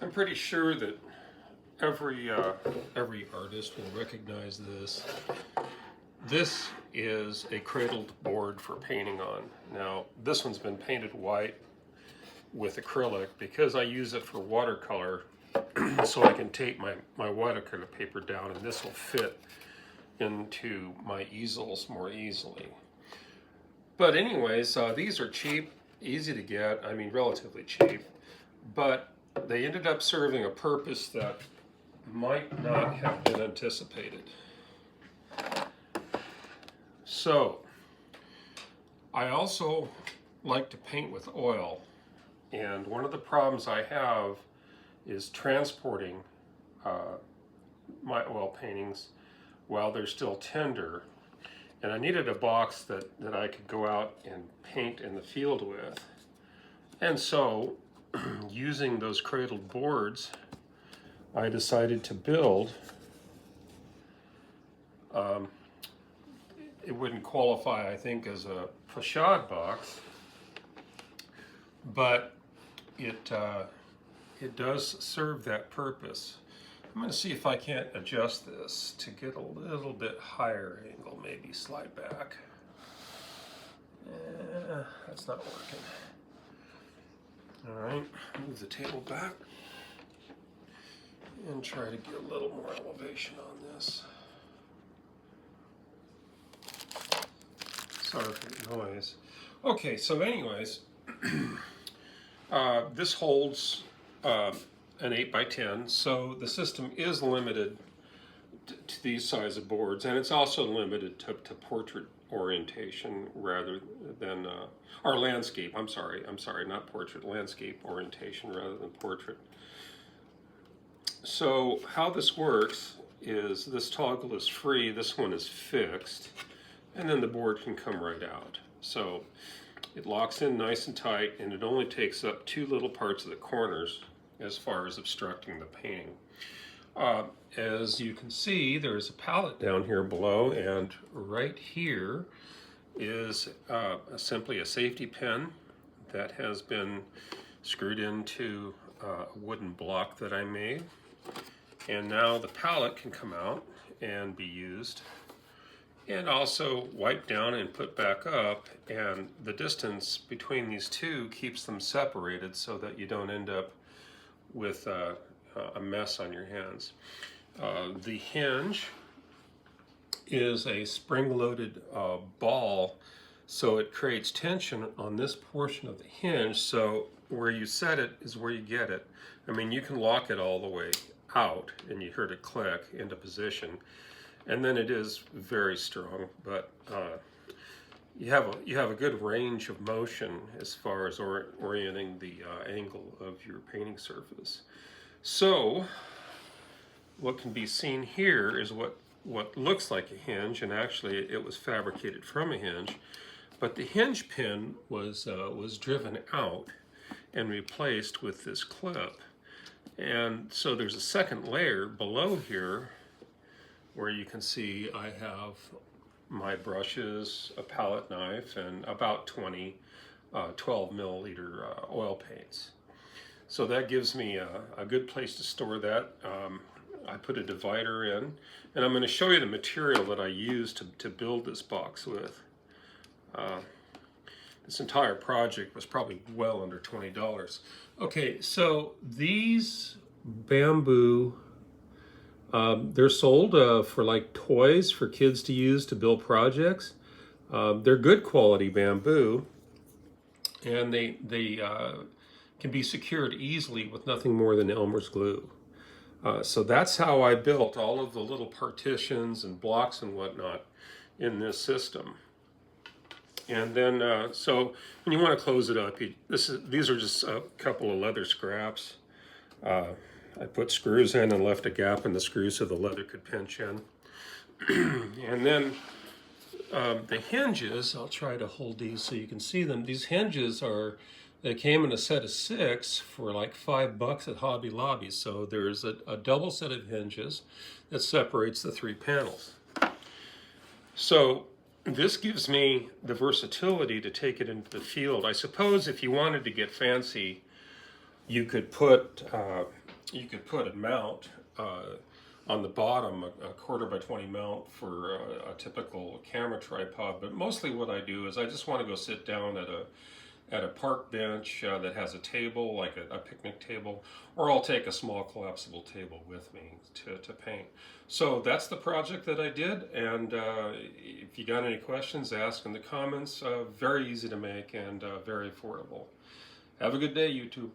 I'm pretty sure that every artist will recognize this. This is a cradled board for painting on. Now, this one's been painted white with acrylic because I use it for watercolor so I can tape my watercolor paper down, and this will fit into my easels more easily. But anyways, these are cheap, easy to get, I mean relatively cheap, but they ended up serving a purpose that might not have been anticipated. So, I also like to paint with oil, and one of the problems I have is transporting my oil paintings while they're still tender, and I needed a box that I could go out and paint in the field with. And so, using those cradled boards, I decided to build, it wouldn't qualify, I think, as a facade box, but it does serve that purpose. I'm going to see if I can't adjust this to get a little bit higher angle, maybe slide back. That's not working. All right, move the table back and try to get a little more elevation on this. Sorry for the noise. Okay, so anyways, this holds an 8x10, so the system is limited to these size of boards, and it's also limited to portrait orientation rather than, or landscape, I'm sorry, not portrait, landscape orientation rather than portrait. So how this works is this toggle is free, this one is fixed, and then the board can come right out. So it locks in nice and tight, and it only takes up two little parts of the corners as far as obstructing the painting. As you can see, there's a palette down here below, and right here is simply a safety pin that has been screwed into a wooden block that I made. And now the palette can come out and be used, and also wipe down and put back up, and the distance between these two keeps them separated so that you don't end up with a mess on your hands. The hinge is a spring-loaded ball, so it creates tension on this portion of the hinge, so where you set it is where you get it. I mean, you can lock it all the way out, and you heard it click into position, and then it is very strong, but you have a good range of motion as far as orienting the angle of your painting surface. So what can be seen here is what looks like a hinge, and actually it was fabricated from a hinge, but the hinge pin was driven out and replaced with this clip. And so there's a second layer below here where you can see I have my brushes, a palette knife, and about 20 12 milliliter oil paints. So that gives me a good place to store that. I put a divider in, and I'm going to show you the material that I used to build this box with. This entire project was probably well under $20. Okay, so these bamboo, they're sold for like toys for kids to use to build projects. They're good quality bamboo, and they can be secured easily with nothing more than Elmer's glue. So that's how I built all of the little partitions and blocks and whatnot in this system. And then, so when you want to close it up, these are just a couple of leather scraps. I put screws in and left a gap in the screws so the leather could pinch in. And then the hinges, I'll try to hold these so you can see them. These hinges they came in a set of 6 for like $5 at Hobby Lobby. So there's a double set of hinges that separates the 3 panels. So this gives me the versatility to take it into the field. I suppose if you wanted to get fancy, You could put a mount on the bottom, a 1/4 by 20 mount for a typical camera tripod. But mostly what I do is I just want to go sit down at a park bench that has a table, like a picnic table, or I'll take a small collapsible table with me to paint. So that's the project that I did, and if you got any questions, ask in the comments. Very easy to make and very affordable. Have a good day, YouTube.